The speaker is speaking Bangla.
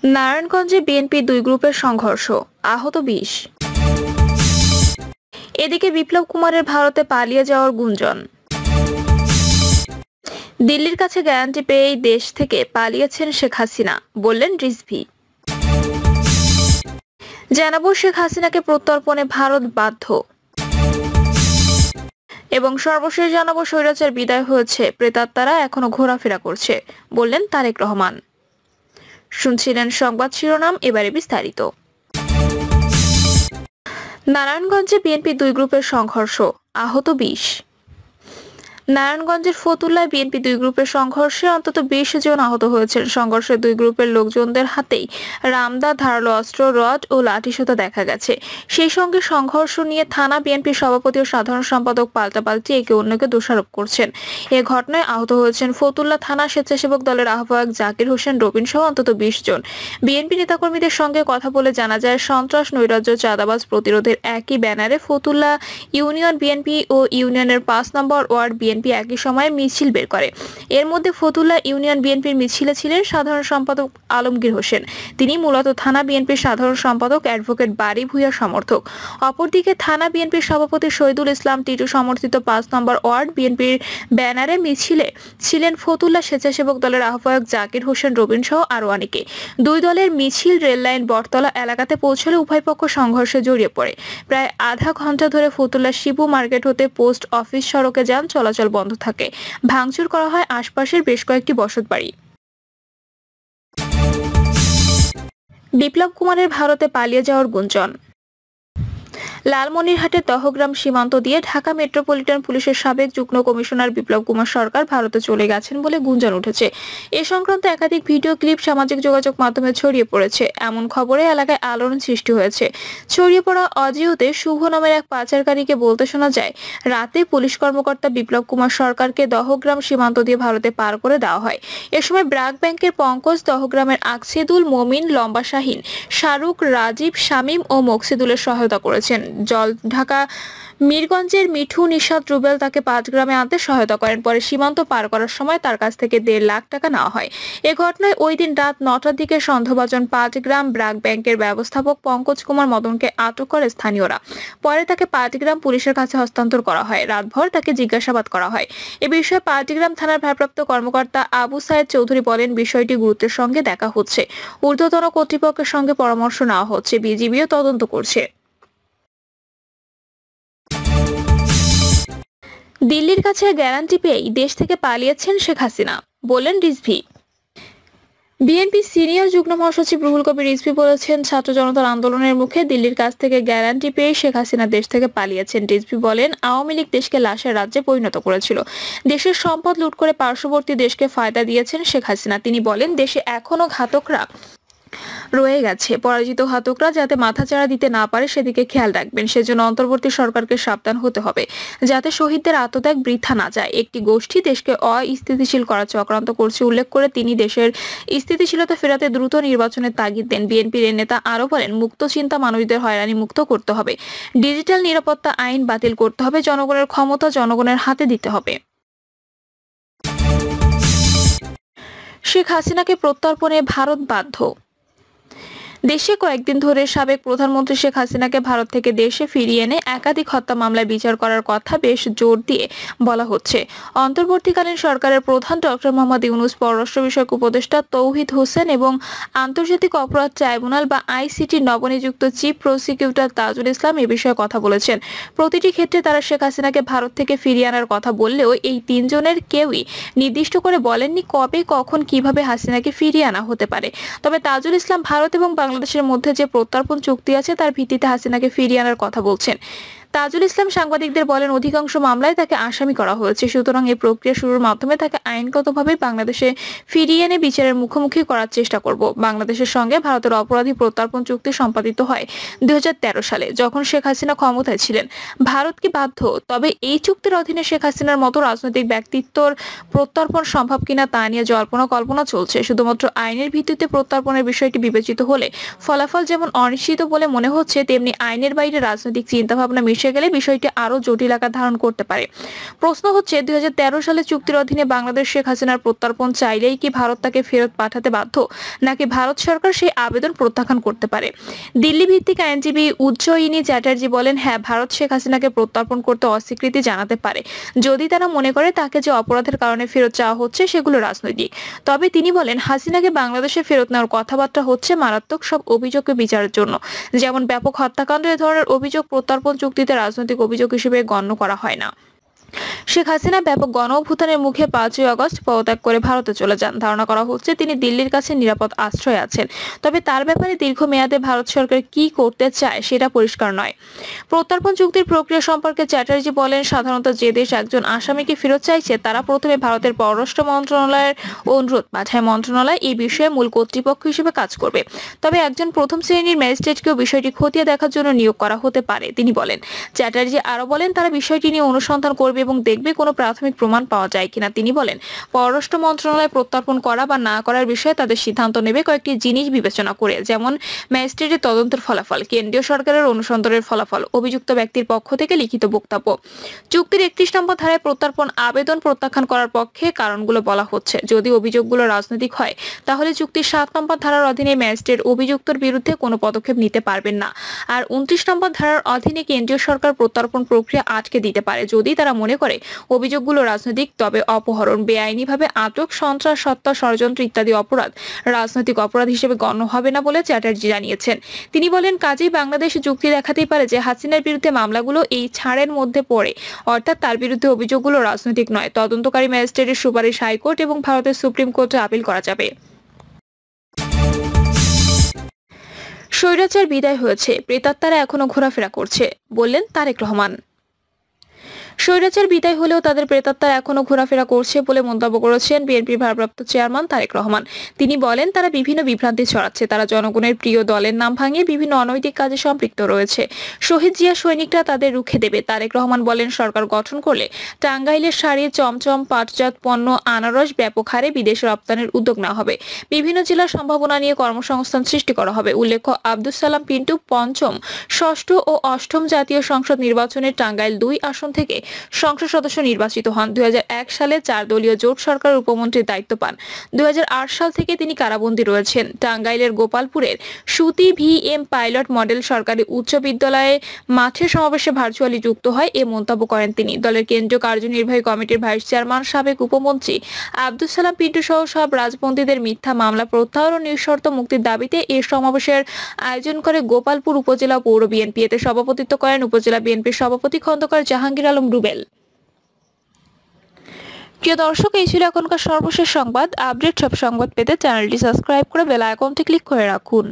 নারায়ণগঞ্জে বিএনপি দুই গ্রুপের সংঘর্ষ, আহত ২০। এদিকে বিপ্লব কুমারের ভারতে পালিয়ে যাওয়ার গুঞ্জন। দিল্লির কাছে গ্যারান্টি পেয়েই দেশ থেকে পালিয়েছেন শেখ হাসিনা, বললেন রিজভী। জানাবো শেখ হাসিনাকে প্রত্যর্পণে ভারত বাধ্য। এবং সর্বশেষ জানাবো স্বৈরাচার বিদায় হয়েছে, প্রেতাত্মারা এখনো ঘোরাফেরা করছে, বললেন তারেক রহমান। শুনছিলেন সংবাদ শিরোনাম, এবারে বিস্তারিত। নারায়ণগঞ্জে বিএনপি দুই গ্রুপের সংঘর্ষ, আহত ২০। নারায়ণগঞ্জের ফতুল্লায় বিএনপি দুই গ্রুপের সংঘর্ষে অন্তত ২০ জন আহত হয়েছেন। সংঘর্ষে দুই গ্রুপের লোকজনদের হাতেই রামদা, ধারালো অস্ত্র, রড ও লাঠিসোঁটা দেখা গেছে। সেই সঙ্গে সংঘর্ষ নিয়ে থানা বিএনপির সভাপতি ও সাধারণ সম্পাদক পাল্টাপাল্টি একে অন্যকে দোষারোপ করছেন। এ ঘটনায় আহত হয়েছেন ফতুল্লা থানা স্বেচ্ছাসেবক দলের আহ্বায়ক জাকির হোসেন রবিন সহ অন্তত ২০ জন। বিএনপি নেতাকর্মীদের সঙ্গে কথা বলে জানা যায়, সন্ত্রাস, নৈরাজ্য, চাঁদাবাজ প্রতিরোধের একই ব্যানারে ফতুল্লা ইউনিয়ন বিএনপি ও ইউনিয়নের ৫ নম্বর ওয়ার্ড বিএনপি একই সময়ে মিছিল বের করে। এর মধ্যে ফতুল্লা ইউনিয়ন বিএনপির মিছিলে ছিলেন সাধারণ সম্পাদক আলমগীর হোসেন। তিনি মূলত থানা বিএনপির সাধারণ সম্পাদক অ্যাডভোকেট বারী ভূঁইয়ার সমর্থক। অপরদিকে থানা বিএনপির সভাপতি শহীদুল ইসলাম টিটু সমর্থিত ৫ নম্বর ওয়ার্ড বিএনপির ব্যানারে মিছিলে ছিলেন ফতুল্লা স্বেচ্ছাসেবক দলের আহ্বায়ক জাকির হোসেন রবিন সহ আরও অনেকে। দুই দলের মিছিল রেললাইন বটতলা এলাকাতে পৌঁছলে উভয় পক্ষ সংঘর্ষে জড়িয়ে পড়ে। প্রায় আধা ঘন্টা ধরে ফতুল্লা শিবু মার্কেট হতে পোস্ট অফিস সড়কে যান চলাচল বন্ধ থাকে। ভাঙচুর করা হয় আশপাশের বেশ কয়েকটি বসতবাড়ি। বিপ্লব কুমারের ভারতে পালিয়ে যাওয়ার গুঞ্জন। লালমনিরহাটের দহগ্রাম সীমান্ত দিয়ে ঢাকা মেট্রোপলিটন পুলিশের সাবেক যুগ্ম কমিশনার বিপ্লব কুমার সরকার ভারতে চলে গেছেন বলে গুঞ্জন উঠেছে। এ সংক্রান্ত একাধিক ভিডিও ক্লিপ সামাজিক যোগাযোগ মাধ্যমে ছড়িয়ে পড়েছে। এমন খবরে এলাকায় আলোড়ন সৃষ্টি হয়েছে। ছড়িয়ে পড়া অডিওতে শুভ নামের এক পাচারকারীকে বলতে শোনা যায়, রাতে পুলিশ কর্মকর্তা বিপ্লব কুমার সরকারকে দহগ্রাম সীমান্ত দিয়ে ভারতে পার করে দেওয়া হয়। এ সময় ব্র্যাক ব্যাংকের পঙ্কজ, দহগ্রামের আকসেদুল, মমিন, লম্বা শাহিন, শাহরুখ, রাজীব, শামীম ও মকসিদুলের সহায়তা করেছেন। ঢাকা মিরগঞ্জের মিঠু, নিশাত, রুবেল তাকে ৫ গ্রামে আনতে সহায়তা করেন। পরে সীমান্ত পার করার সময় তার কাছ থেকে ১.৫ লাখ টাকা নেওয়া হয়। এ ঘটনায় ওই দিন রাত ৯টার দিকে সন্দেহভাজন ৫ গ্রাম ব্র্যাক ব্যাংকের ব্যবস্থাপক পঙ্কজ কুমার মদনকে আটক করে স্থানীয়রা। পরে তাকে ৫ গ্রাম পুলিশের কাছে হস্তান্তর করা হয়। রাতভর তাকে জিজ্ঞাসাবাদ করা হয়। এ বিষয়ে ৫ গ্রাম থানার ভারপ্রাপ্ত কর্মকর্তা আবু সায়েদ চৌধুরী বলেন, বিষয়টি গুরুত্বের সঙ্গে দেখা হচ্ছে। ঊর্ধ্বতন কর্তৃপক্ষের সঙ্গে পরামর্শ নেওয়া হচ্ছে। বিজিবিও তদন্ত করছে। দিল্লির কাছে গ্যারান্টি পেয়েই দেশ থেকে পালিয়েছেন শেখ হাসিনা, বললেন রিজভী। বিএনপি সিনিয়র যুগ্ম মহাসচিব রুহুল কবির রিজভী বলেছেন, ছাত্র জনতার আন্দোলনের মুখে দিল্লির কাছ থেকে গ্যারান্টি পেয়ে শেখ হাসিনা দেশ থেকে পালিয়েছেন। রিজভী বলেন, আওয়ামী লীগ দেশকে লাশের রাজ্যে পরিণত করেছিল। দেশের সম্পদ লুট করে পার্শ্ববর্তী দেশকে ফায়দা দিয়েছেন শেখ হাসিনা। তিনি বলেন, দেশে এখনো ঘাতকরা রয়ে গেছে। পরাজিত ঘাতকরা যাতে মাথাচাড়া দিতে না পারে সেদিকে খেয়াল রাখবেন। সেজন্য অন্তর্বর্তী সরকারকে সাবধান হতে হবে, যাতে শহীদদের আত্মত্যাগ বৃথা না যায়। একটি গোষ্ঠী দেশকে অস্থিতিশীল করার চক্রান্ত করছে উল্লেখ করে তিনি দেশের স্থিতিশীলতা ফেরাতে দ্রুত নির্বাচনের তাগিদ দেন। বিএনপির এ নেতা আরও বলেন, মুক্ত চিন্তা মানুষদের হয়রানি মুক্ত করতে হবে। ডিজিটাল নিরাপত্তা আইন বাতিল করতে হবে। জনগণের ক্ষমতা জনগণের হাতে দিতে হবে। শেখ হাসিনাকে প্রত্যর্পণে ভারত বাধ্য। দেশে কয়েকদিন ধরে সাবেক প্রধানমন্ত্রী শেখ হাসিনাকে ভারত থেকে দেশে ফিরিয়ে এনে একাধিক হত্যা মামলায় বিচার করার কথা বেশ জোর দিয়ে বলা হচ্ছে। অন্তর্বর্তীকালীন সরকারের প্রধান ডক্টর মোহাম্মদ ইউনূস, পররাষ্ট্র বিষয়ক উপদেষ্টা তৌহিদ হোসেন এবং আন্তর্জাতিক অপরাধ ট্রাইব্যুনাল বা আইসিটির নবনিযুক্ত চিফ প্রসিকিউটর তাজুল ইসলাম এ বিষয়ে কথা বলেছেন। প্রতিটি ক্ষেত্রে তারা শেখ হাসিনাকে ভারত থেকে ফিরিয়ে আনার কথা বললেও এই তিনজনের কেউই নির্দিষ্ট করে বলেননি কবে, কখন, কিভাবে হাসিনাকে ফিরিয়ে আনা হতে পারে। তবে তাজুল ইসলাম ভারত এবং বাংলাদেশের মধ্যে যে প্রত্যর্পণ চুক্তি আছে তার ভিত্তিতে হাসিনাকে ফিরিয়ে আনার কথা বলছেন। তাজুল ইসলাম সাংবাদিকদের বলেন, অধিকাংশ মামলায় তাকে আসামি করা হয়েছে। সুতরাং এই প্রক্রিয়া শুরুর মাধ্যমে তাকে আইনগতভাবে বাংলাদেশে ফিরিয়ে এনে বিচারের মুখোমুখি করার চেষ্টা করব। বাংলাদেশের সঙ্গে ভারতের অপরাধী প্রত্যর্পণ চুক্তি সম্পাদিত হয় ২০১৩ সালে, যখন শেখ হাসিনা ক্ষমতায় ছিলেন। ভারত কি বাধ্য? তবে এই চুক্তির অধীনে শেখ হাসিনার মতো রাজনৈতিক ব্যক্তিত্বর প্রত্যর্পণ সম্ভব কিনা তা নিয়ে জল্পনা কল্পনা চলছে। শুধুমাত্র আইনের ভিত্তিতে প্রত্যর্পণের বিষয়টি বিবেচিত হলে ফলাফল যেমন অনিশ্চিত বলে মনে হচ্ছে, তেমনি আইনের বাইরে রাজনৈতিক চিন্তাভাবনা মিশে গেলে বিষয়টি আরও জটিল আকার ধারণ করতে পারে। প্রশ্ন হচ্ছে, 2013 সালে চুক্তির অধীনে বাংলাদেশ শেখ হাসিনার প্রত্যর্পণ চাইলেই কি ভারত তাকে ফেরত পাঠাতে বাধ্য, নাকি ভারত সরকার সেই আবেদন প্রত্যাখ্যান করতে পারে? দিল্লি ভিত্তিক আইনজীবী উজ্জয়িনী চ্যাটার্জি বলেন, হ্যাঁ, ভারত শেখ হাসিনাকে প্রত্যর্পণ করতে অস্বীকৃতি জানাতে পারে যদি তারা মনে করে তাকে যে অপরাধের কারণে ফেরত চাওয়া হচ্ছে সেগুলো রাজনৈতিক। তবে তিনি বলেন, হাসিনাকে বাংলাদেশে ফেরত নেওয়ার কথাবার্তা হচ্ছে মারাত্মক সব অভিযোগকে বিচারের জন্য, যেমন ব্যাপক হত্যাকাণ্ড। এ ধরনের অভিযোগ প্রত্যর্পণ চুক্তিতে রাজনৈতিক অভিযোগ হিসেবে গণ্য করা হয় না। শেখ হাসিনা ব্যাপক গণ-অভ্যুত্থানের মুখে 5ই আগস্ট পদত্যাগ করে ভারতে চলে যান। ধারণা করা হচ্ছে তিনি দিল্লির কাছে নিরাপদ আশ্রয়ে আছেন। তবে তার ব্যাপারে দীর্ঘমেয়াদে ভারত সরকার কি করতে চায় সেটা পরিষ্কার নয়। প্রত্যর্পণ চুক্তির প্রক্রিয়া সম্পর্কে চ্যাটার্জি বলেন, সাধারণত যে দেশ একজন আসামিকে ফেরত চাইছে তারা প্রথমে ভারতের পররাষ্ট্র মন্ত্রণালয়ের অনুরোধ পাঠায়। মন্ত্রণালয় এই বিষয়ে মূল কর্তৃপক্ষ হিসেবে কাজ করবে। তবে একজন প্রথম শ্রেণীর ম্যাজিস্ট্রেটকেও বিষয়টি খতিয়ে দেখার জন্য নিয়োগ করা হতে পারে, তিনি বলেন। চ্যাটার্জি আরো বলেন, তারা বিষয়টি নিয়ে অনুসন্ধান করবে এবং দেখবে কোনো প্রাথমিক প্রমাণ পাওয়া যায় কিনা। তিনি বলেন, পররাষ্ট্র মন্ত্রণালয় প্রত্যর্পণ করা বা না করার বিষয়ে তাদের সিদ্ধান্ত নেবে কয়েকটি জিনিস বিবেচনা করে, যেমন ম্যাজিস্ট্রেটের তদন্তের ফলাফল, কেন্দ্রীয় সরকারের অনুসন্ধানের ফলাফল, অভিযুক্ত ব্যক্তির পক্ষ থেকে লিখিত বক্তব্য। চুক্তির 31 নম্বর ধারায় প্রত্যর্পণ আবেদন প্রত্যাখ্যান করার পক্ষে কারণগুলো বলা হচ্ছে। যদি অভিযোগগুলো রাজনৈতিক হয় তাহলে চুক্তির 7 নম্বর ধারার অধীনে ম্যাজিস্ট্রেট অভিযুক্তর বিরুদ্ধে কোনো পদক্ষেপ নিতে পারবেন না। আর 29 নম্বর ধারার অধীনে কেন্দ্রীয় সরকার প্রত্যর্পণ প্রক্রিয়া আটকে দিতে পারে যদি তারা মনে করে অভিযোগগুলো রাজনৈতিক। তবে অপহরণ, বেআইনিভাবে আটক, সন্ত্রাস, হত্যা, ষড়যন্ত্র ইত্যাদি অপরাধ রাজনৈতিক অপরাধ হিসেবে গণ্য হবে না বলে চ্যাটার্জি জানিয়েছেন। তিনি বলেন, কাজেই বাংলাদেশ যুক্তি দেখাতেই পারে যে হাসিনার বিরুদ্ধে মামলাগুলো এই ছাড়ের মধ্যে পড়ে, অর্থাৎ তার বিরুদ্ধে অভিযোগগুলো রাজনৈতিক নয়। তদন্তকারী ম্যাজিস্ট্রেটের সুপারিশ হাইকোর্ট এবং ভারতের সুপ্রিম কোর্টে আপিল করা যাবে। স্বৈরাচার বিদায় হয়েছে, প্রেতাত্মারা এখনো ঘোরাফেরা করছে, বললেন তারেক রহমান। স্বৈরাচার বিদায় হলেও তাদের প্রেতাত্মারা এখনো ঘোরাফেরা করছে বলে মন্তব্য করেছেন বিএনপির ভারপ্রাপ্ত চেয়ারম্যান তারেক রহমান। তিনি বলেন, তারা বিভিন্ন বিভ্রান্তি ছড়াচ্ছে, তারা জনগণের প্রিয় দলের নাম ভাঙিয়ে বিভিন্ন অনৈতিক কাজে সম্পৃক্ত রয়েছে। শহীদ জিয়া সৈনিকরা তাদের রুখে দেবে। তারেক রহমান বলেন, সরকার গঠন করলে টাঙ্গাইলের শাড়ি, চমচম, পাটজাত পণ্য, আনারস ব্যাপক হারে বিদেশে রপ্তানির উদ্যোগ নেওয়া হবে। বিভিন্ন জেলার সম্ভাবনা নিয়ে কর্মসংস্থান সৃষ্টি করা হবে। উল্লেখ্য, আব্দুস সালাম পিন্টু পঞ্চম, ষষ্ঠ ও অষ্টম জাতীয় সংসদ নির্বাচনে টাঙ্গাইল 2 আসন থেকে সংসদ সদস্য নির্বাচিত হন। 2001 সালে 4 দলীয় জোট সরকারের উপমন্ত্রীর দায়িত্ব পান। 2008 সাল থেকে তিনি কারাবন্দী রয়েছেন। টাঙ্গাইলের গোপালপুরের সুতি ভিএম পাইলট মডেল সরকারি উচ্চ বিদ্যালয়ে মাঠে সমাবেশে ভার্চুয়ালি যুক্ত হয় এ মন্তব্য করেন তিনি। দলের কেন্দ্রীয় কার্যনির্বাহী কমিটির ভাইস চেয়ারম্যান, সাবেক উপমন্ত্রী আব্দুস সালাম পিন্টু সহ সব রাজবন্দীদের মিথ্যা মামলা প্রত্যাহার ও নিঃশর্ত মুক্তির দাবিতে এ সমাবেশের আয়োজন করে গোপালপুর উপজেলা পৌর বিএনপি। এতে সভাপতিত্ব করেন উপজেলা বিএনপির সভাপতি খন্দকার জাহাঙ্গীর আলম রুবেল। প্রিয় দর্শক, এই ছিল এখনকার সর্বশেষ সংবাদ। আপডেট সব সংবাদ পেতে চ্যানেলটি সাবস্ক্রাইব করে বেল আইকনটি ক্লিক করে রাখুন।